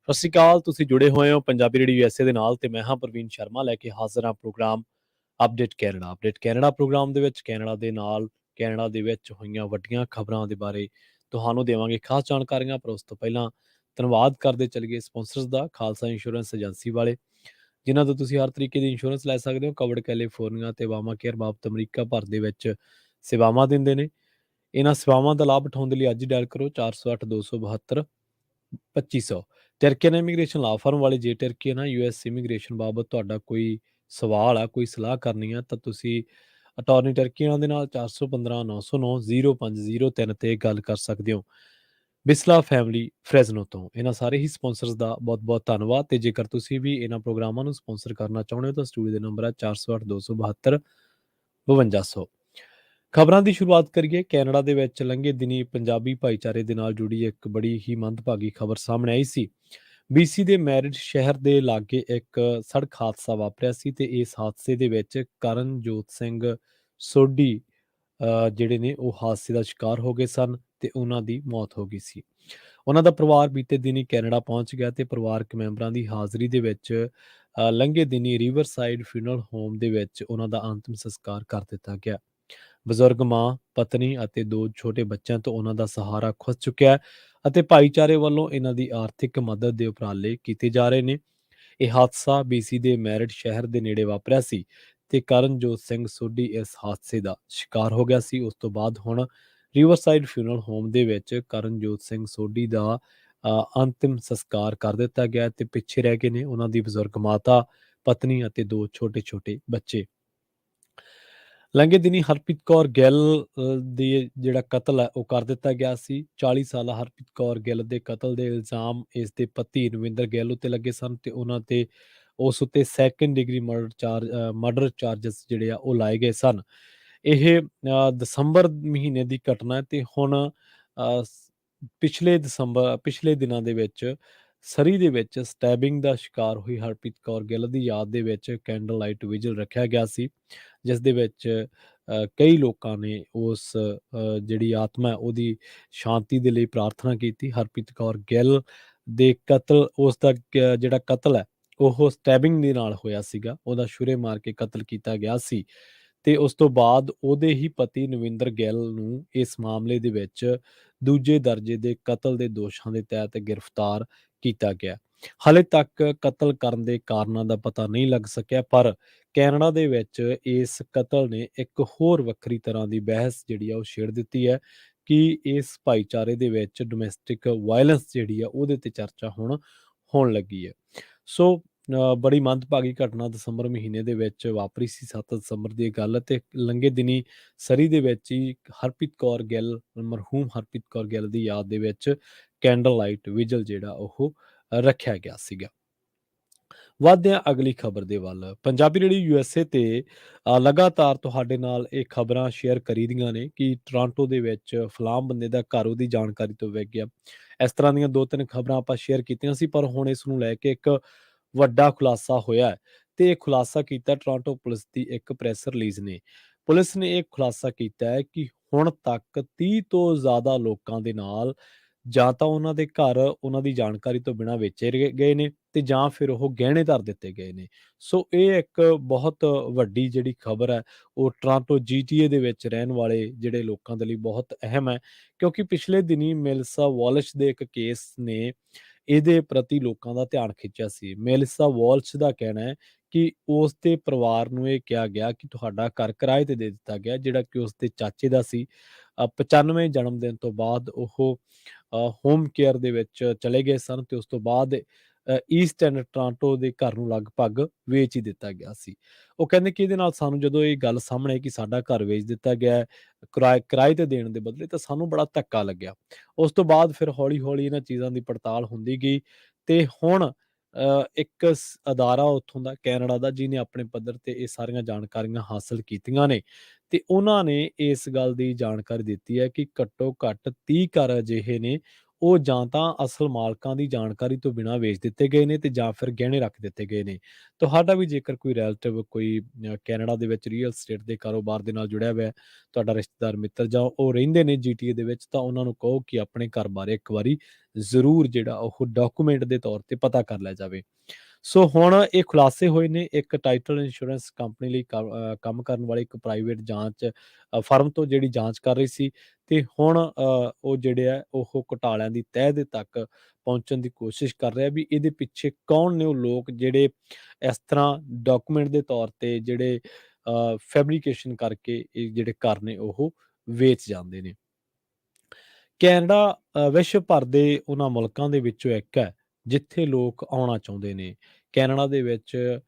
ਸਤਿ ਸ਼੍ਰੀ ਅਕਾਲ। ਤੁਸੀਂ ਜੁੜੇ ਹੋਏ ਹੋ ਪੰਜਾਬੀ ਰੇਡੀਓ ਯੂਐਸਏ ਦੇ ਨਾਲ ਤੇ ਮੈਂ ਹਾਂ ਪ੍ਰਵੀਨ ਸ਼ਰਮਾ ਲੈ ਕੇ ਹਾਜ਼ਰ ਹਾਂ ਪ੍ਰੋਗਰਾਮ ਅਪਡੇਟ ਕੈਨੇਡਾ ਪ੍ਰੋਗਰਾਮ ਦੇ ਵਿੱਚ ਕੈਨੇਡਾ ਦੇ ਨਾਲ ਕੈਨੇਡਾ ਦੇ ਵਿੱਚ ਹੋਈਆਂ ਵੱਡੀਆਂ ਖਬਰਾਂ ਦੇ ਬਾਰੇ ਤੁਹਾਨੂੰ ਦੇਵਾਂਗੇ ਖਾਸ ਜਾਣਕਾਰੀਆਂ। ਪਰ ਉਸ ਤੋਂ ਪਹਿਲਾਂ ਧੰਨਵਾਦ ਕਰਦੇ ਚੱਲੀਏ ਸਪਾਂਸਰਸ ਦਾ, ਖਾਲਸਾ ਇੰਸ਼ੋਰੈਂਸ ਏਜੰਸੀ ਵਾਲੇ, ਜਿਨ੍ਹਾਂ ਤੋਂ ਤੁਸੀਂ ਹਰ ਤਰੀਕੇ ਦੀ ਇੰਸ਼ੋਰੈਂਸ ਲੈ ਸਕਦੇ ਹੋ। ਕਵਰਡ ਕੈਲੀਫੋਰਨੀਆ ਤੇ ਵਾਮਾ ਕੇਅਰ ਬਾਬਤ ਅਮਰੀਕਾ ਭਰ ਦੇ ਵਿੱਚ ਸੇਵਾਵਾਂ ਦਿੰਦੇ ਨੇ। ਇਹਨਾਂ ਸੇਵਾਵਾਂ ਦਾ ਲਾਭ ਉਠਾਉਣ ਦੇ ਲਈ ਅੱਜ ਹੀ ਡਾਇਲ ਕਰੋ 408 272 2500। ਟਰਕੀਅਨ ਇਮੀਗ੍ਰੇਸ਼ਨ ਲਾ ਫਰਮ ਵਾਲੇ, ਜੇ ਟਰਕੀਅਨ ਨਾ ਯੂਐਸ ਇਮੀਗ੍ਰੇਸ਼ਨ ਬਾਬਤ ਤੁਹਾਡਾ ਕੋਈ ਸਵਾਲ ਆ, ਕੋਈ ਸਲਾਹ ਕਰਨੀ ਆ, ਤਾਂ ਤੁਸੀਂ ਅਟਾਰਨੀ ਟਰਕੀਅਨ ਦੇ ਨਾਲ 415 909 0503 ਤੇ ਗੱਲ ਕਰ ਸਕਦੇ ਹੋ। ਬਿਸਲਾ ਫੈਮਿਲੀ ਫਰੈਜ਼ਨੋ ਤੋਂ। ਇਹਨਾਂ ਸਾਰੇ ਹੀ ਸਪਾਂਸਰਸ ਦਾ ਬਹੁਤ ਬਹੁਤ ਧੰਨਵਾਦ। ਤੇ ਜੇਕਰ ਤੁਸੀਂ ਵੀ ਇਹਨਾਂ ਪ੍ਰੋਗਰਾਮਾਂ ਨੂੰ ਸਪਾਂਸਰ ਕਰਨਾ ਚਾਹੁੰਦੇ ਹੋ ਤਾਂ ਸਟੂਡੀਓ ਦੇ ਨੰਬਰ ਹੈ 408 272 5200। ਖਬਰਾਂ ਦੀ ਸ਼ੁਰੂਆਤ ਕਰੀਏ। ਕੈਨੇਡਾ ਦੇ ਵਿੱਚ ਲੰਘੇ ਦਿਨੀ ਪੰਜਾਬੀ ਭਾਈਚਾਰੇ ਦੇ ਨਾਲ ਜੁੜੀ ਇੱਕ ਬੜੀ ਹੀ ਮੰਦਭਾਗੀ ਖਬਰ ਸਾਹਮਣੇ ਆਈ ਸੀ। BC ਦੇ ਮੈਰਿਟ ਸ਼ਹਿਰ ਦੇ ਲਾਗੇ ਇੱਕ ਸੜਕ ਹਾਦਸਾ ਵਾਪਰਿਆ ਸੀ ਤੇ ਇਸ ਹਾਦਸੇ ਦੇ ਵਿੱਚ ਕਰਨਜੋਤ ਸਿੰਘ ਸੋਢੀ ਜਿਹੜੇ ਨੇ ਉਹ ਹਾਦਸੇ ਦਾ ਸ਼ਿਕਾਰ ਹੋ ਗਏ ਸਨ ਤੇ ਉਹਨਾਂ ਦੀ ਮੌਤ ਹੋ ਗਈ ਸੀ। ਉਹਨਾਂ ਦਾ ਪਰਿਵਾਰ ਬੀਤੇ ਦਿਨੀ ਕੈਨੇਡਾ ਪਹੁੰਚ ਗਿਆ ਤੇ ਪਰਿਵਾਰਕ ਮੈਂਬਰਾਂ ਦੀ ਹਾਜ਼ਰੀ ਦੇ ਵਿੱਚ ਲੰਘੇ ਦਿਨੀ ਰਿਵਰਸਾਈਡ ਫਿਊਨਰਲ ਹੋਮ ਦੇ ਵਿੱਚ ਉਹਨਾਂ ਦਾ ਅੰਤਿਮ ਸੰਸਕਾਰ ਕਰ ਦਿੱਤਾ ਗਿਆ। ਬਜ਼ੁਰਗ ਮਾਂ, ਪਤਨੀ ਅਤੇ 2 ਛੋਟੇ ਬੱਚਿਆਂ ਤੋਂ ਉਹਨਾਂ ਦਾ ਸਹਾਰਾ ਖੁੱਸ ਚੁੱਕਿਆ ਹੈ ਅਤੇ ਭਾਈਚਾਰੇ ਵੱਲੋਂ ਇਹਨਾਂ ਦੀ ਆਰਥਿਕ ਮਦਦ ਦੇ ਉਪਰਾਲੇ ਕੀਤੇ ਜਾ ਰਹੇ ਨੇ। ਇਹ ਹਾਦਸਾ BC ਦੇ ਮੈਰਿਟ ਸ਼ਹਿਰ ਦੇ ਨੇੜੇ ਵਾਪਰਿਆ ਸੀ ਤੇ ਕਰਨਜੋਤ ਸਿੰਘ ਸੋਢੀ ਇਸ ਹਾਦਸੇ ਦਾ ਸ਼ਿਕਾਰ ਹੋ ਗਿਆ ਸੀ। ਉਸ ਤੋਂ ਬਾਅਦ ਹੁਣ ਰਿਵਰਸਾਈਡ ਫਿਊਨਰਲ ਹੋਮ ਦੇ ਵਿੱਚ ਕਰਨਜੋਤ ਸਿੰਘ ਸੋਢੀ ਦਾ ਅੰਤਿਮ ਸੰਸਕਾਰ ਕਰ ਦਿੱਤਾ ਗਿਆ ਤੇ ਪਿੱਛੇ ਰਹਿ ਗਏ ਨੇ ਉਹਨਾਂ ਦੀ ਬਜ਼ੁਰਗ ਮਾਤਾ, ਪਤਨੀ ਅਤੇ 2 ਛੋਟੇ-ਛੋਟੇ ਬੱਚੇ। ਲੰਘੇ ਦਿਨੀ ਹਰਪ੍ਰੀਤ ਕੌਰ ਗਿੱਲ ਦੀ ਜਿਹੜਾ ਕਤਲ ਹੈ ਉਹ ਕਰ ਦਿੱਤਾ ਗਿਆ ਸੀ। 40 ਸਾਲਾ ਹਰਪ੍ਰੀਤ ਕੌਰ ਗਿੱਲ ਦੇ ਕਤਲ ਦੇ ਇਲਜ਼ਾਮ ਇਸ ਦੇ ਪਤੀ ਰਵਿੰਦਰ ਗਿੱਲ ਉੱਤੇ ਲੱਗੇ ਸਨ ਤੇ ਉਹਨਾਂ ਤੇ ਉਸ ਉੱਤੇ ਸੈਕੰਡ ਡਿਗਰੀ ਮਰਡਰ ਚਾਰਜਸ ਜਿਹੜੇ ਆ ਉਹ ਲਾਏ ਗਏ ਸਨ। ਇਹ ਦਸੰਬਰ ਮਹੀਨੇ ਦੀ ਘਟਨਾ ਹੈ ਤੇ ਹੁਣ ਪਿਛਲੇ ਦਿਨਾਂ ਦੇ ਵਿੱਚ ਸਰੀ ਦੇ ਵਿੱਚ ਸਟੈਬਿੰਗ ਦਾ ਸ਼ਿਕਾਰ ਹੋਈ ਹਰਪ੍ਰੀਤ ਕੌਰ ਗਿੱਲ ਦੀ ਯਾਦ ਦੇ ਵਿੱਚ ਕੈਂਡਲ ਲਾਈਟ ਵਿਜਲ ਰੱਖਿਆ ਗਿਆ ਸੀ, ਜਿਸ ਦੇ ਵਿੱਚ ਕਈ ਲੋਕਾਂ ਨੇ ਉਸ ਜਿਹੜੀ ਆਤਮਾ ਹੈ ਉਹਦੀ ਸ਼ਾਂਤੀ ਦੇ ਲਈ ਪ੍ਰਾਰਥਨਾ ਕੀਤੀ। ਹਰਪ੍ਰੀਤ ਕੌਰ ਗਿੱਲ ਦੇ ਕਤਲ, ਉਸ ਦਾ ਜਿਹੜਾ ਕਤਲ ਹੈ ਉਹ ਸਟੈਬਿੰਗ ਦੇ ਨਾਲ ਹੋਇਆ ਸੀਗਾ। ਉਹਦਾ ਛੁਰੇ ਮਾਰ ਕੇ ਕਤਲ ਕੀਤਾ ਗਿਆ ਸੀ ਤੇ ਉਸ ਤੋਂ ਬਾਅਦ ਉਹਦੇ ਹੀ ਪਤੀ ਨਵਿੰਦਰ ਗਿੱਲ ਨੂੰ ਇਸ ਮਾਮਲੇ ਦੇ ਵਿੱਚ ਦੂਜੇ ਦਰਜੇ ਦੇ ਕਤਲ ਦੇ ਦੋਸ਼ਾਂ ਦੇ ਤਹਿਤ ਗ੍ਰਿਫਤਾਰ ਕੀਤਾ ਗਿਆ। ਹਾਲੇ ਤੱਕ ਕਤਲ ਕਰਨ ਦੇ ਕਾਰਨਾਂ ਦਾ ਪਤਾ ਨਹੀਂ ਲੱਗ ਸਕਿਆ, ਪਰ ਕੈਨੇਡਾ ਦੇ ਵਿੱਚ ਇਸ ਕਤਲ ਨੇ ਇੱਕ ਹੋਰ ਵੱਖਰੀ ਤਰ੍ਹਾਂ ਦੀ ਬਹਿਸ ਜਿਹੜੀ ਆ ਉਹ ਛੇੜ ਦਿੱਤੀ ਹੈ ਕਿ ਇਸ ਭਾਈਚਾਰੇ ਦੇ ਵਿੱਚ ਡੋਮੈਸਟਿਕ ਵਾਇਲੈਂਸ ਜਿਹੜੀ ਆ ਉਹਦੇ ਤੇ ਚਰਚਾ ਹੁਣ ਹੋਣ ਲੱਗੀ ਹੈ। ਸੋ ਬੜੀ ਮੰਦਭਾਗੀ ਘਟਨਾ ਦਸੰਬਰ ਮਹੀਨੇ ਦੇ ਵਿੱਚ ਵਾਪਰੀ ਸੀ। 7 ਦਸੰਬਰ ਦੀ ਗੱਲ ਤੇ ਲੰਘੇ ਦਿਨੀ ਸਰੀ ਦੇ ਵਿੱਚ ਹੀ ਹਰਪ੍ਰੀਤ ਕੌਰ ਗਿੱਲ, ਮਰਹੂਮ ਹਰਪ੍ਰੀਤ ਕੌਰ ਗਿੱਲ ਦੀ ਯਾਦ ਦੇ ਵਿੱਚ ਕੈਂਡਲ ਲਾਈਟ ਵਿਜਲ ਜਿਹੜਾ ਉਹ ਰੱਖਿਆ ਗਿਆ ਸੀਗਾ। ਵੱਧਦੇ ਹਾਂ ਅਗਲੀ ਖਬਰ ਦੇ ਵੱਲ। ਪੰਜਾਬੀ ਰੇਡੀਓ ਯੂਐਸਏ ਤੇ ਲਗਾਤਾਰ ਤੁਹਾਡੇ ਨਾਲ ਇਹ ਖਬਰਾਂ ਸ਼ੇਅਰ ਕਰੀ ਦੀਆਂ ਨੇ ਕਿ ਟੋਰਾਂਟੋ ਦੇ ਵਿੱਚ ਫਲਾਮ ਬੰਦੇ ਦਾ ਘਰ ਉਹਦੀ ਜਾਣਕਾਰੀ ਤੋਂ ਵਿਕ ਗਿਆ। ਇਸ ਤਰ੍ਹਾਂ ਦੀਆਂ 2-3 ਖਬਰਾਂ ਆਪਾਂ ਸ਼ੇਅਰ ਕੀਤੀਆਂ ਸੀ, ਪਰ ਹੁਣ ਇਸ ਨੂੰ ਲੈ ਕੇ ਇੱਕ ਵੱਡਾ ਖੁਲਾਸਾ ਹੋਇਆ ਹੈ ਤੇ ਇਹ ਖੁਲਾਸਾ ਕੀਤਾ ਟੋਰਾਂਟੋ ਪੁਲਿਸ ਦੀ ਇੱਕ ਪ੍ਰੈਸ ਰਿਲੀਜ਼ ਨੇ। ਪੁਲਿਸ ਨੇ ਇਹ ਖੁਲਾਸਾ ਕੀਤਾ ਹੈ ਕਿ ਹੁਣ ਤੱਕ 30 ਤੋਂ ਜ਼ਿਆਦਾ ਲੋਕਾਂ ਦੇ ਨਾਲ ਜਾਂ ਤਾਂ ਉਹਨਾਂ ਦੇ ਘਰ ਉਹਨਾਂ ਦੀ ਜਾਣਕਾਰੀ ਤੋਂ ਬਿਨਾਂ ਵੇਚੇ ਗਏ ਨੇ ਤੇ ਜਾਂ ਫਿਰ ਉਹ ਗਹਿਣੇ ਧਰ ਦਿੱਤੇ ਗਏ ਨੇ। ਸੋ ਇਹ ਇੱਕ ਬਹੁਤ ਵੱਡੀ ਜਿਹੜੀ ਖਬਰ ਹੈ ਉਹ ਟੋਰਾਂਟੋ GTA ਦੇ ਵਿੱਚ ਰਹਿਣ ਵਾਲੇ ਜਿਹੜੇ ਲੋਕਾਂ ਦੇ ਲਈ ਬਹੁਤ ਅਹਿਮ ਹੈ, ਕਿਉਂਕਿ ਪਿਛਲੇ ਦਿਨੀ ਮੇਲਿਸਾ ਵਾਲਸ਼ ਦੇ ਇੱਕ ਕੇਸ ਨੇ ਇਹਦੇ ਪ੍ਰਤੀ ਲੋਕਾਂ ਦਾ ਧਿਆਨ ਖਿੱਚਿਆ ਸੀ। ਮੇਲਿਸਾ ਵਾਲਸ਼ ਦਾ ਕਹਿਣਾ ਹੈ ਕਿ ਉਸ ਦੇ ਪਰਿਵਾਰ ਨੂੰ ਇਹ ਕਿਹਾ ਗਿਆ ਕਿ ਤੁਹਾਡਾ ਘਰ ਕਿਰਾਏ ਤੇ ਦੇ ਦਿੱਤਾ ਗਿਆ, ਜਿਹੜਾ ਕਿ ਉਸ ਦੇ ਚਾਚੇ ਦਾ ਸੀ। 95 ਜਨਮ ਦਿਨ ਤੋਂ ਬਾਅਦ ਉਹ ਹੋਮ ਕੇਅਰ ਦੇ ਵਿੱਚ ਚਲੇ ਗਏ ਸਨ ਤੇ ਉਸ ਤੋਂ ਬਾਅਦ ਈਸਟ ਐਂਡ ਟੋਰਾਂਟੋ ਦੇ ਘਰ ਨੂੰ ਲਗਭਗ ਵੇਚ ਹੀ ਦਿੱਤਾ ਗਿਆ ਸੀ। ਉਹ ਕਹਿੰਦੇ ਕਿ ਇਹਦੇ ਨਾਲ ਸਾਨੂੰ ਜਦੋਂ ਇਹ ਗੱਲ ਸਾਹਮਣੇ ਕਿ ਸਾਡਾ ਘਰ ਵੇਚ ਦਿੱਤਾ ਗਿਆ ਹੈ ਕਿਰਾਏ ਤੇ ਦੇਣ ਦੇ ਬਦਲੇ, ਤਾਂ ਸਾਨੂੰ ਬੜਾ ਧੱਕਾ ਲੱਗਿਆ। ਉਸ ਤੋਂ ਬਾਅਦ ਫਿਰ ਹੌਲੀ-ਹੌਲੀ ਇਹਨਾਂ ਚੀਜ਼ਾਂ ਦੀ ਪੜਤਾਲ ਹੁੰਦੀ ਗਈ ਤੇ ਹੁਣ ਇੱਕ ਅਦਾਰਾ ਉੱਥੋਂ ਦਾ ਕੈਨੇਡਾ ਦਾ ਜਿਹਨੇ ਆਪਣੇ ਪੱਧਰ ਤੇ ਇਹ ਸਾਰੀਆਂ ਜਾਣਕਾਰੀਆਂ ਹਾਸਲ ਕੀਤੀਆਂ ਨੇ ਤੇ ਉਹਨਾਂ ਨੇ ਇਸ ਗੱਲ ਦੀ ਜਾਣਕਾਰੀ ਦਿੱਤੀ ਹੈ ਕਿ ਘੱਟੋ ਘੱਟ 30 ਘਰ ਅਜਿਹੇ ਨੇ ਉਹ ਜਾਂ ਤਾਂ ਅਸਲ ਮਾਲਕਾਂ ਦੀ ਜਾਣਕਾਰੀ ਤੋਂ ਬਿਨਾਂ ਵੇਚ ਦਿੱਤੇ ਗਏ ਨੇ ਤੇ ਜਾਂ ਫਿਰ ਗਹਿਣੇ ਰੱਖ ਦਿੱਤੇ ਗਏ ਨੇ। ਤੁਹਾਡਾ ਵੀ ਜੇਕਰ ਕੋਈ ਰਿਲੇਟਿਵ ਕੋਈ ਕੈਨੇਡਾ ਦੇ ਵਿੱਚ ਰੀਅਲ ਸਟੇਟ ਦੇ ਕਾਰੋਬਾਰ ਦੇ ਨਾਲ ਜੁੜਿਆ ਹੋਇਆ ਹੈ, ਤੁਹਾਡਾ ਰਿਸ਼ਤੇਦਾਰ ਮਿੱਤਰ ਜਾਂ ਉਹ ਰਹਿੰਦੇ ਨੇ GTA ਦੇ ਵਿੱਚ, ਤਾਂ ਉਹਨਾਂ ਨੂੰ ਕਹੋ ਕਿ ਆਪਣੇ ਘਰ ਬਾਰੇ ਇੱਕ ਵਾਰੀ ਜ਼ਰੂਰ ਜਿਹੜਾ ਉਹ ਡਾਕੂਮੈਂਟ ਦੇ ਤੌਰ ਤੇ ਪਤਾ ਕਰ ਲਿਆ ਜਾਵੇ। ਸੋ ਹੁਣ ਇਹ ਖੁਲਾਸੇ ਹੋਏ ਨੇ, ਇੱਕ ਟਾਈਟਲ ਇੰਸ਼ੋਰੈਂਸ ਕੰਪਨੀ ਲਈ ਕੰਮ ਕਰਨ ਵਾਲੀ ਇੱਕ ਪ੍ਰਾਈਵੇਟ ਜਾਂਚ ਫਰਮ ਤੋਂ ਜਿਹੜੀ ਜਾਂਚ ਕਰ ਰਹੀ ਸੀ, ਤੇ ਹੁਣ ਉਹ ਜਿਹੜੇ ਆ ਉਹ ਘੁਟਾਲਿਆਂ ਦੀ ਤਹਿ ਦੇ ਤੱਕ ਪਹੁੰਚਣ ਦੀ ਕੋਸ਼ਿਸ਼ ਕਰ ਰਿਹਾ ਵੀ ਇਹਦੇ ਪਿੱਛੇ ਕੌਣ ਨੇ ਉਹ ਲੋਕ ਜਿਹੜੇ ਇਸ ਤਰ੍ਹਾਂ ਡਾਕੂਮੈਂਟ ਦੇ ਤੌਰ ਤੇ ਜਿਹੜੇ ਫੈਬਰੀਕੇਸ਼ਨ ਕਰਕੇ ਇਹ ਜਿਹੜੇ ਘਰ ਨੇ ਉਹ ਵੇਚ ਜਾਂਦੇ ਨੇ। ਕੈਨੇਡਾ ਵਿਸ਼ਵ ਭਰ ਦੇ ਉਹਨਾਂ ਮੁਲਕਾਂ ਦੇ ਵਿੱਚੋਂ ਇੱਕ ਹੈ ਜਿੱਥੇ ਲੋਕ ਆਉਣਾ ਚਾਹੁੰਦੇ ਨੇ। ਕੈਨੇਡਾ ਦੇ ਵਿੱਚ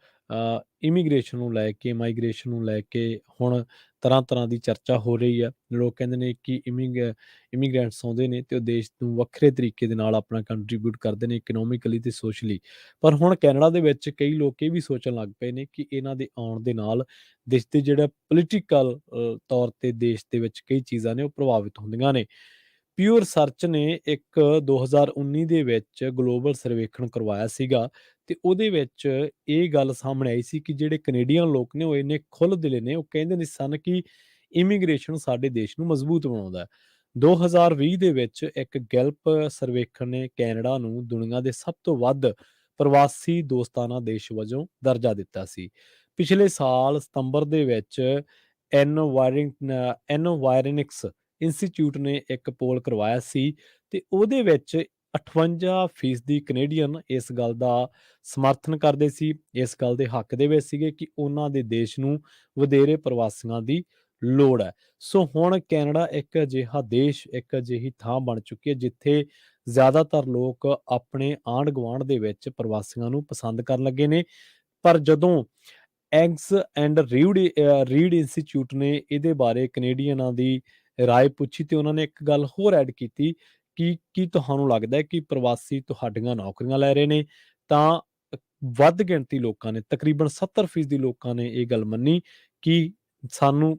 ਇਮੀਗ੍ਰੇਸ਼ਨ ਨੂੰ ਲੈ ਕੇ, ਮਾਈਗ੍ਰੇਸ਼ਨ ਨੂੰ ਲੈ ਕੇ ਹੁਣ ਤਰ੍ਹਾਂ-ਤਰ੍ਹਾਂ ਦੀ ਚਰਚਾ ਹੋ ਰਹੀ ਹੈ। ਲੋਕ ਕਹਿੰਦੇ ਨੇ ਕਿ ਇਮੀਗ੍ਰੈਂਟਸ ਆਉਂਦੇ ਨੇ ਤੇ ਉਹ ਦੇਸ਼ ਨੂੰ ਵੱਖਰੇ ਤਰੀਕੇ ਦੇ ਨਾਲ ਆਪਣਾ ਕੰਟਰੀਬਿਊਟ ਕਰਦੇ ਨੇ ਇਕਨੋਮਿਕਲੀ ਤੇ ਸੋਸ਼ਲੀ। ਪਰ ਹੁਣ ਕੈਨੇਡਾ ਦੇ ਵਿੱਚ ਕਈ ਲੋਕ ਇਹ ਵੀ ਸੋਚਣ ਲੱਗ ਪਏ ਨੇ ਕਿ ਇਹਨਾਂ ਦੇ ਆਉਣ ਦੇ ਨਾਲ ਦੇਸ਼ ਦੇ ਜਿਹੜਾ ਪੋਲੀਟੀਕਲ ਤੌਰ ਤੇ ਦੇਸ਼ ਦੇ ਵਿੱਚ ਕਈ ਚੀਜ਼ਾਂ ਨੇ ਉਹ ਪ੍ਰਭਾਵਿਤ ਹੁੰਦੀਆਂ ਨੇ। ਪਿਊ ਰਿਸਰਚ ਨੇ ਇੱਕ 2019 ਦੇ ਵਿੱਚ ਗਲੋਬਲ ਸਰਵੇਖਣ ਕਰਵਾਇਆ ਸੀਗਾ, ਤੇ ਉਹਦੇ ਵਿੱਚ ਇਹ ਗੱਲ ਸਾਹਮਣੇ ਆਈ ਸੀ ਕਿ ਜਿਹੜੇ ਕੈਨੇਡੀਅਨ ਲੋਕ ਨੇ ਉਹ ਇੰਨੇ ਖੁੱਲ੍ਹ-ਦਿਲੇ ਨੇ, ਉਹ ਕਹਿੰਦੇ ਨੇ ਸਨ ਕਿ ਇਮੀਗ੍ਰੇਸ਼ਨ ਸਾਡੇ ਦੇਸ਼ ਨੂੰ ਮਜ਼ਬੂਤ ਬਣਾਉਂਦਾ ਹੈ। 2020 ਦੇ ਵਿੱਚ ਇੱਕ ਗੈਲਪ ਸਰਵੇਖਣ ਨੇ ਕੈਨੇਡਾ ਨੂੰ ਦੁਨੀਆ ਦੇ ਸਭ ਤੋਂ ਵੱਧ ਪ੍ਰਵਾਸੀ ਦੋਸਤਾਨਾ ਦੇਸ਼ ਵਜੋਂ ਦਰਜਾ ਦਿੱਤਾ ਸੀ। ਪਿਛਲੇ ਸਾਲ ਸਤੰਬਰ ਦੇ ਵਿੱਚ ਐਨਵਾਇਰਨਿਕਸ ਇੰਸਟੀਚਿਊਟ ਨੇ ਇੱਕ ਪੋਲ ਕਰਵਾਇਆ ਸੀ, ਤੇ ਉਹਦੇ ਵਿੱਚ 58% ਕੈਨੇਡੀਅਨ ਇਸ ਗੱਲ ਦਾ ਸਮਰਥਨ ਕਰਦੇ ਸੀ, ਇਸ ਗੱਲ ਦੇ ਹੱਕ ਦੇ ਵਿੱਚ ਸੀਗੇ ਕਿ ਉਹਨਾਂ ਦੇ ਦੇਸ਼ ਨੂੰ ਵਧੇਰੇ ਪ੍ਰਵਾਸੀਆਂ ਦੀ ਲੋੜ ਹੈ। ਸੋ ਹੁਣ ਕੈਨੇਡਾ ਇੱਕ ਅਜਿਹਾ ਦੇਸ਼, ਇੱਕ ਅਜਿਹੀ ਥਾਂ ਬਣ ਚੁੱਕੀ ਹੈ ਜਿੱਥੇ ਜ਼ਿਆਦਾਤਰ ਲੋਕ ਆਪਣੇ ਆਂਢ-ਗੁਆਂਢ ਦੇ ਵਿੱਚ ਪ੍ਰਵਾਸੀਆਂ ਨੂੰ ਪਸੰਦ ਕਰਨ ਲੱਗੇ ਨੇ। ਪਰ ਜਦੋਂ ਐਗਸ ਐਂਡ ਰੀਡ ਇੰਸਟੀਚਿਊਟ ਨੇ ਇਹਦੇ ਬਾਰੇ ਕੈਨੇਡੀਅਨਾਂ ਦੀ ਰਾਏ ਪੁੱਛੀ, ਤੇ ਉਹਨਾਂ ਨੇ ਇੱਕ ਗੱਲ ਹੋਰ ਐਡ ਕੀਤੀ ਕਿ ਕੀ ਤੁਹਾਨੂੰ ਲੱਗਦਾ ਹੈ ਕਿ ਪ੍ਰਵਾਸੀ ਤੁਹਾਡੀਆਂ ਨੌਕਰੀਆਂ ਲੈ ਰਹੇ ਨੇ? ਤਾਂ ਵੱਧ ਗਿਣਤੀ ਲੋਕਾਂ ਨੇ, ਤਕਰੀਬਨ 70% ਲੋਕਾਂ ਨੇ ਇਹ ਗੱਲ ਮੰਨੀ ਕਿ ਸਾਨੂੰ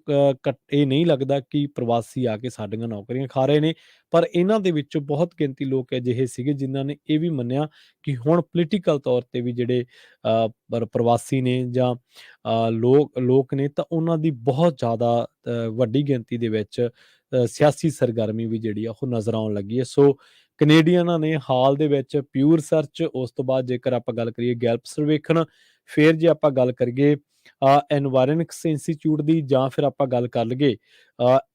ਇਹ ਨਹੀਂ ਲੱਗਦਾ ਕਿ ਪ੍ਰਵਾਸੀ ਆ ਕੇ ਸਾਡੀਆਂ ਨੌਕਰੀਆਂ ਖਾ ਰਹੇ ਨੇ। ਪਰ ਇਹਨਾਂ ਦੇ ਵਿੱਚੋਂ ਬਹੁਤ ਗਿਣਤੀ ਲੋਕ ਅਜਿਹੇ ਸੀਗੇ ਜਿਨ੍ਹਾਂ ਨੇ ਇਹ ਵੀ ਮੰਨਿਆ ਕਿ ਹੁਣ ਪੋਲੀਟੀਕਲ ਤੌਰ ਤੇ ਵੀ ਜਿਹੜੇ ਪ੍ਰਵਾਸੀ ਨੇ ਜਾਂ ਲੋਕ ਨੇ, ਤਾਂ ਉਹਨਾਂ ਦੀ ਬਹੁਤ ਜ਼ਿਆਦਾ ਵੱਡੀ ਗਿਣਤੀ ਦੇ ਵਿੱਚ ਸਿਆਸੀ ਸਰਗਰਮੀ ਵੀ ਜਿਹੜੀ ਆ ਉਹ ਨਜ਼ਰ ਆਉਣ ਲੱਗੀ ਹੈ। ਸੋ ਕੈਨੇਡੀਅਨਾਂ ਨੇ ਹਾਲ ਦੇ ਵਿੱਚ ਪਿਊ ਰਿਸਰਚ, ਉਸ ਤੋਂ ਬਾਅਦ ਜੇਕਰ ਆਪਾਂ ਗੱਲ ਕਰੀਏ ਗੈਲਪ ਸਰਵੇਖਣ, ਫਿਰ ਜੇ ਆਪਾਂ ਗੱਲ ਕਰੀਏ ਐਨਵਾਇਰਨਿਕਸ ਇੰਸਟੀਚਿਊਟ ਦੀ, ਜਾਂ ਫਿਰ ਆਪਾਂ ਗੱਲ ਕਰ ਲਈਏ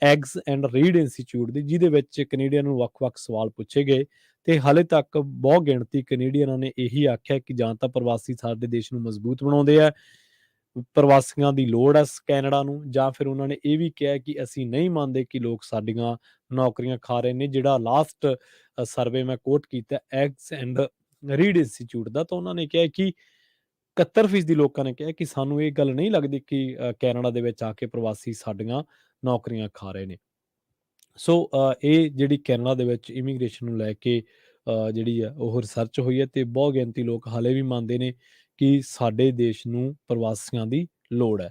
ਐਗਸ ਐਂਡ ਰੀਡ ਇੰਸਟੀਚਿਊਟ ਦੀ, ਜਿਹਦੇ ਵਿੱਚ ਕੈਨੇਡੀਅਨ ਨੂੰ ਵੱਖ-ਵੱਖ ਸਵਾਲ ਪੁੱਛੇ ਗਏ, ਤੇ ਹਾਲੇ ਤੱਕ ਬਹੁਤ ਗਿਣਤੀ ਕੈਨੇਡੀਅਨਾਂ ਨੇ ਇਹੀ ਆਖਿਆ ਕਿ ਜਾਂ ਤਾਂ ਪ੍ਰਵਾਸੀ ਸਾਡੇ ਦੇਸ਼ ਨੂੰ ਮਜ਼ਬੂਤ ਬਣਾਉਂਦੇ ਆ, ਪ੍ਰਵਾਸੀਆਂ ਦੀ ਲੋੜ ਹੈ ਕੈਨੇਡਾ ਨੂੰ, ਜਾਂ ਫਿਰ ਉਹਨਾਂ ਨੇ ਇਹ ਵੀ ਕਿਹਾ ਕਿ ਅਸੀਂ ਨਹੀਂ ਮੰਨਦੇ ਕਿ ਲੋਕ ਸਾਡੀਆਂ ਨੌਕਰੀਆਂ ਖਾ ਰਹੇ ਨੇ। ਜਿਹੜਾ ਲਾਸਟ ਸਰਵੇ ਮੈਂ ਕੋਟ ਕੀਤਾ ਐਗਸ ਐਂਡ ਰੀਡ ਇੰਸਟੀਚਿਊਟ ਦਾ, ਤਾਂ ਉਹਨਾਂ ਨੇ ਕਿਹਾ ਕਿ 71% ਲੋਕਾਂ ਨੇ ਕਿਹਾ ਕਿ ਸਾਨੂੰ ਇਹ ਗੱਲ ਨਹੀਂ ਲੱਗਦੀ ਕਿ ਕੈਨੇਡਾ ਦੇ ਵਿੱਚ ਆ ਕੇ ਪ੍ਰਵਾਸੀ ਸਾਡੀਆਂ ਨੌਕਰੀਆਂ ਖਾ ਰਹੇ ਨੇ। ਸੋ ਇਹ ਜਿਹੜੀ ਕੈਨੇਡਾ ਦੇ ਵਿੱਚ ਇਮੀਗ੍ਰੇਸ਼ਨ ਨੂੰ ਲੈ ਕੇ ਜਿਹੜੀ ਆ ਉਹ ਰਿਸਰਚ ਹੋਈ ਹੈ, ਤੇ ਬਹੁਤ ਗਿਣਤੀ ਲੋਕ ਹਾਲੇ ਵੀ ਮੰਨਦੇ ਨੇ ਕਿ ਸਾਡੇ ਦੇਸ਼ ਨੂੰ ਪ੍ਰਵਾਸੀਆਂ ਦੀ ਲੋੜ ਹੈ।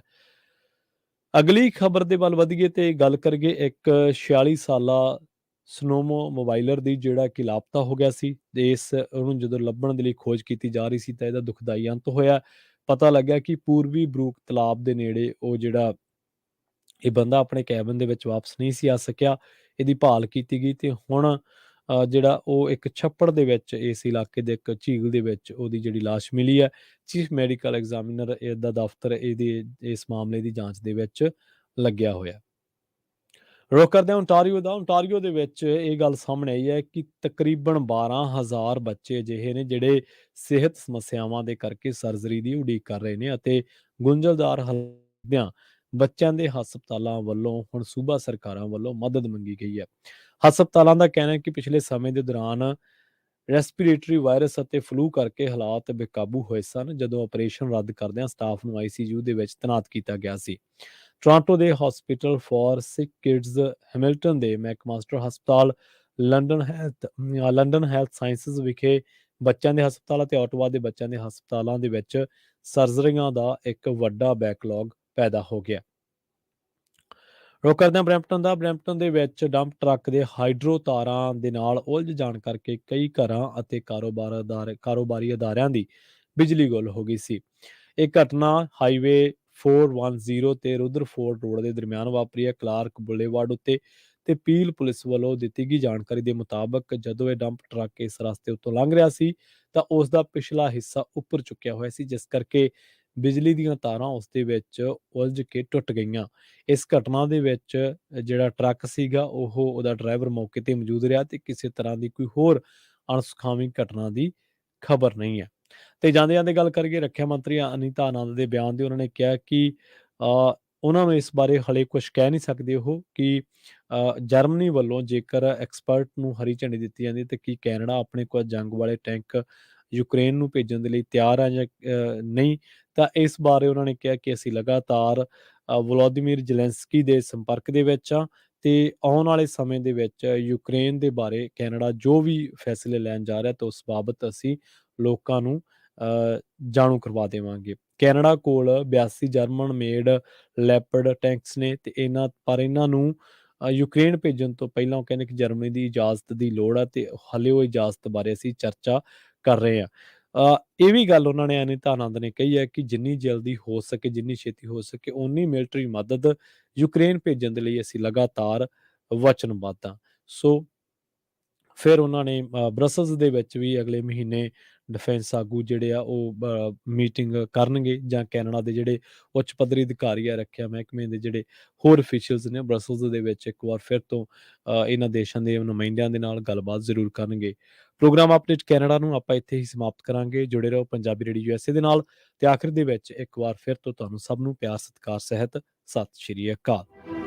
ਅਗਲੀ ਖਬਰ ਦੇ ਵੱਲ ਵਧੀਏ ਤੇ ਗੱਲ ਕਰੀਏ ਇੱਕ 46 ਸਾਲਾ ਸਨੋਮੋ ਮੋਬਾਈਲਰ ਦੀ, ਜਿਹੜਾ ਕਿ ਲਾਪਤਾ ਹੋ ਗਿਆ ਸੀ। ਤੇ ਉਹਨੂੰ ਜਦੋਂ ਲੱਭਣ ਦੇ ਲਈ ਖੋਜ ਕੀਤੀ ਜਾ ਰਹੀ ਸੀ ਤਾਂ ਇਹਦਾ ਦੁਖਦਾਈ ਅੰਤ ਹੋਇਆ। ਪਤਾ ਲੱਗਿਆ ਕਿ ਪੂਰਬੀ ਬਰੂਕ ਤਲਾਬ ਦੇ ਨੇੜੇ ਉਹ ਜਿਹੜਾ ਇਹ ਬੰਦਾ ਆਪਣੇ ਕੈਬਨ ਦੇ ਵਿੱਚ ਵਾਪਸ ਨਹੀਂ ਸੀ ਆ ਸਕਿਆ। ਇਹਦੀ ਭਾਲ ਕੀਤੀ ਗਈ ਤੇ ਹੁਣ ਜਿਹੜਾ ਉਹ ਇੱਕ ਛੱਪੜ ਦੇ ਵਿੱਚ, ਇਸ ਇਲਾਕੇ ਦੇ ਇੱਕ ਝੀਲ ਦੇ ਵਿੱਚ ਉਹਦੀ ਜਿਹੜੀ ਲਾਸ਼ ਮਿਲੀ ਹੈ। ਚੀਫ ਮੈਡੀਕਲ ਐਗਜ਼ਾਮੀਨਰ ਦਾ ਦਫ਼ਤਰ ਇਸ ਮਾਮਲੇ ਦੀ ਜਾਂਚ ਦੇ ਵਿੱਚ ਲੱਗਿਆ ਹੋਇਆ। ਰੁਕ ਕਰਦੇ ਹਾਂ ਓਨਟਾਰੀਓ ਦਾ। ਓਨਟਾਰੀਓ ਦੇ ਵਿੱਚ ਇਹ ਗੱਲ ਸਾਹਮਣੇ ਆਈ ਹੈ ਕਿ ਤਕਰੀਬਨ 12,000 ਬੱਚੇ ਅਜਿਹੇ ਨੇ ਜਿਹੜੇ ਸਿਹਤ ਸਮੱਸਿਆਵਾਂ ਦੇ ਕਰਕੇ ਸਰਜਰੀ ਦੀ ਉਡੀਕ ਕਰ ਰਹੇ ਨੇ, ਅਤੇ ਗੁੰਝਲਦਾਰ ਹਾਲਤਾਂ ਬੱਚਿਆਂ ਦੇ ਹਸਪਤਾਲਾਂ ਵੱਲੋਂ ਹੁਣ ਸੂਬਾ ਸਰਕਾਰਾਂ ਵੱਲੋਂ ਮਦਦ ਮੰਗੀ ਗਈ ਹੈ। ਹਸਪਤਾਲਾਂ ਦਾ ਕਹਿਣਾ ਹੈ ਕਿ ਪਿਛਲੇ ਸਮੇਂ ਦੇ ਦੌਰਾਨ ਰੈਸਪੀਰੇਟਰੀ ਵਾਇਰਸ ਅਤੇ ਫਲੂ ਕਰਕੇ ਹਾਲਾਤ ਬੇਕਾਬੂ ਹੋਏ ਸਨ, ਜਦੋਂ ਆਪਰੇਸ਼ਨ ਰੱਦ ਕਰਦਿਆਂ ਸਟਾਫ ਨੂੰ ਆਈਸੀਯੂ ਦੇ ਵਿੱਚ ਤੈਨਾਤ ਕੀਤਾ ਗਿਆ ਸੀ। ਟੋਰਾਂਟੋ ਦੇ hospital for sick kids, Hamilton ਦੇ ਮੈਕਮਾਸਟਰ ਹਸਪਤਾਲ, ਲੰਡਨ ਹੈਲਥ ਸਾਇੰਸਜ਼ ਵਿਖੇ ਬੱਚਿਆਂ ਦੇ ਹਸਪਤਾਲ ਅਤੇ ਓਟਵਾ ਦੇ ਬੱਚਿਆਂ ਦੇ ਹਸਪਤਾਲਾਂ ਦੇ ਵਿੱਚ ਸਰਜਰੀਆਂ ਦਾ ਇੱਕ ਵੱਡਾ ਬੈਕਲੌਗ ਪੈਦਾ ਹੋ ਗਿਆ। ਰੁਕ ਕਰਦੇ ਹਾਂ ਬਰੈਂਪਟਨ ਦਾ। ਬਰੈਂਪਟਨ ਦੇ ਵਿੱਚ ਡੰਪ ਟਰੱਕ ਦੇ ਹਾਈਡਰੋ ਤਾਰਾਂ ਦੇ ਨਾਲ ਉਲਝ ਜਾਣ ਕਰਕੇ ਕਈ ਘਰਾਂ ਅਤੇ ਕਾਰੋਬਾਰੀ ਅਦਾਰਿਆਂ ਦੀ ਬਿਜਲੀ ਗੁੱਲ ਹੋ ਗਈ ਸੀ। ਇਹ ਘਟਨਾ ਹਾਈਵੇ 410 ਤੇ ਰੁਦਰਫੋਰਡ ਰੋਡ ਦੇ ਦਰਮਿਆਨ ਵਾਪਰੀ ਹੈ, ਕਲਾਰਕ ਬੁਲੇਵਾਰਡ ਉੱਤੇ। ਤੇ ਪੀਲ ਪੁਲਿਸ ਵੱਲੋਂ ਦਿੱਤੀ ਗਈ ਜਾਣਕਾਰੀ ਦੇ ਮੁਤਾਬਕ ਜਦੋਂ ਇਹ ਡੰਪ ਟਰੱਕ ਇਸ ਰਸਤੇ ਉੱਤੋਂ ਲੰਘ ਰਿਹਾ ਸੀ ਤਾਂ ਉਸ ਦਾ ਪਿਛਲਾ ਹਿੱਸਾ ਉੱਪਰ ਚੁੱਕਿਆ ਹੋਇਆ ਸੀ, ਜਿਸ ਕਰਕੇ ਬਿਜਲੀ ਦੀਆਂ ਤਾਰਾਂ ਉਸ ਦੇ ਵਿੱਚ ਉਲਝ ਕੇ ਟੁੱਟ ਗਈਆਂ। ਇਸ ਘਟਨਾ ਦੇ ਵਿੱਚ ਜਿਹੜਾ ਟਰੱਕ ਸੀਗਾ ਉਹਦਾ ਡਰਾਈਵਰ ਮੌਕੇ ਤੇ ਮੌਜੂਦ ਰਿਹਾ ਤੇ ਕਿਸੇ ਤਰ੍ਹਾਂ ਦੀ ਕੋਈ ਹੋਰ ਅਣਸੁਖਾਵੀਂ ਘਟਨਾ ਦੀ ਖਬਰ ਨਹੀਂ ਹੈ। ਤੇ ਜਾਂਦੇ-ਜਾਂਦੇ ਗੱਲ ਕਰੀਏ ਰੱਖਿਆ ਮੰਤਰੀ ਅਨੀਤਾ ਆਨੰਦ ਦੇ ਬਿਆਨ ਦੀ। ਉਹਨਾਂ ਨੇ ਕਿਹਾ ਕਿ ਉਹਨਾਂ ਨੂੰ ਇਸ ਬਾਰੇ ਹਾਲੇ ਕੁਛ ਕਹਿ ਨਹੀਂ ਸਕਦੇ ਉਹ ਕਿ ਜਰਮਨੀ ਵੱਲੋਂ ਜੇਕਰ ਐਕਸਪਰਟ ਨੂੰ ਹਰੀ ਝੰਡੀ ਦਿੱਤੀ ਜਾਂਦੀ ਤੇ ਕੀ ਕੈਨੇਡਾ ਆਪਣੇ ਕੋਲ ਜੰਗ ਵਾਲੇ ਟੈਂਕ ਯੂਕਰੇਨ ਨੂੰ ਭੇਜਣ ਦੇ ਲਈ ਤਿਆਰ ਹੈ ਜਾਂ ਨਹੀਂ। ਤਾਂ ਇਸ ਬਾਰੇ ਉਹਨਾਂ ਨੇ ਕਿਹਾ ਕਿ ਅਸੀਂ ਲਗਾਤਾਰ ਵਲੋਦੀਮੀਰ ਜ਼ੈਲੈਂਸਕੀ ਦੇ ਸੰਪਰਕ ਦੇ ਵਿੱਚ ਹਾਂ ਤੇ ਆਉਣ ਵਾਲੇ ਸਮੇਂ ਦੇ ਵਿੱਚ ਯੂਕਰੇਨ ਦੇ ਬਾਰੇ ਕੈਨੇਡਾ ਜੋ ਵੀ ਫੈਸਲੇ ਲੈਣ ਜਾ ਰਿਹਾ ਤਾਂ ਉਸ ਬਾਬਤ ਅਸੀਂ ਲੋਕਾਂ ਨੂੰ ਜਾਣੂ ਕਰਵਾ ਦੇਵਾਂਗੇ। ਕੈਨੇਡਾ ਕੋਲ 82 ਜਰਮਨ ਮੇਡ ਲੈਪਰਡ ਟੈਂਕਸ ਨੇ ਤੇ ਇਹਨਾਂ ਨੂੰ ਯੂਕਰੇਨ ਭੇਜਣ ਤੋਂ ਪਹਿਲਾਂ ਉਹ ਕਹਿੰਦੇ ਕਿ ਜਰਮਨੀ ਦੀ ਇਜਾਜ਼ਤ ਦੀ ਲੋੜ ਹੈ ਤੇ ਹਾਲੇ ਉਹ ਇਜਾਜ਼ਤ ਬਾਰੇ ਅਸੀਂ ਚਰਚਾ ਕਰ ਰਹੇ ਹਾਂ। ਇਹ ਵੀ ਗੱਲ ਉਹਨਾਂ ਨੇ ਅਨੀਤਾ ਆਨੰਦ ਨੇ ਕਹੀ ਹੈ ਕਿ ਜਿੰਨੀ ਜਲਦੀ ਹੋ ਸਕੇ, ਜਿੰਨੀ ਛੇਤੀ ਹੋ ਸਕੇ ਓਨੀ ਮਿਲਟਰੀ ਮਦਦ ਯੂਕਰੇਨ ਭੇਜਣ ਦੇ ਲਈ ਅਸੀਂ ਲਗਾਤਾਰ ਵਚਨਬੱਧ ਹਾਂ। ਸੋ ਫਿਰ ਉਹਨਾਂ ਨੇ ਬਰਸਲਸ ਦੇ ਵਿੱਚ ਵੀ ਅਗਲੇ ਮਹੀਨੇ ਡਿਫੈਂਸ ਆਗੂ ਜਿਹੜੇ ਆ ਉਹ ਮੀਟਿੰਗ ਕਰਨਗੇ ਜਾਂ ਕੈਨੇਡਾ ਦੇ ਜਿਹੜੇ ਉੱਚ ਪੱਧਰੀ ਅਧਿਕਾਰੀ ਆ ਰੱਖਿਆ ਮਹਿਕਮੇ ਦੇ ਜਿਹੜੇ ਹੋਰ ਅਫੀਸ਼ੀਅਲਸ ਨੇ ਬਰਸਲਸ ਦੇ ਵਿੱਚ ਇੱਕ ਵਾਰ ਫਿਰ ਤੋਂ ਇਹਨਾਂ ਦੇਸ਼ਾਂ ਦੇ ਨੁਮਾਇੰਦਿਆਂ ਦੇ ਨਾਲ ਗੱਲਬਾਤ ਜ਼ਰੂਰ ਕਰਨਗੇ। ਪ੍ਰੋਗਰਾਮ ਅਪਡੇਟ ਕੈਨੇਡਾ ਨੂੰ ਆਪਾਂ ਇੱਥੇ ਹੀ ਸਮਾਪਤ ਕਰਾਂਗੇ। ਜੁੜੇ ਰਹੋ ਪੰਜਾਬੀ ਰੇਡੀਓ USA ਦੇ ਨਾਲ ਤੇ ਆਖਿਰ ਦੇ ਵਿੱਚ ਇੱਕ ਵਾਰ ਫਿਰ ਤੋਂ ਤੁਹਾਨੂੰ ਸਭ ਨੂੰ ਪਿਆਰ ਸਤਿਕਾਰ ਸਹਿਤ ਸਤਿ ਸ਼੍ਰੀ ਅਕਾਲ।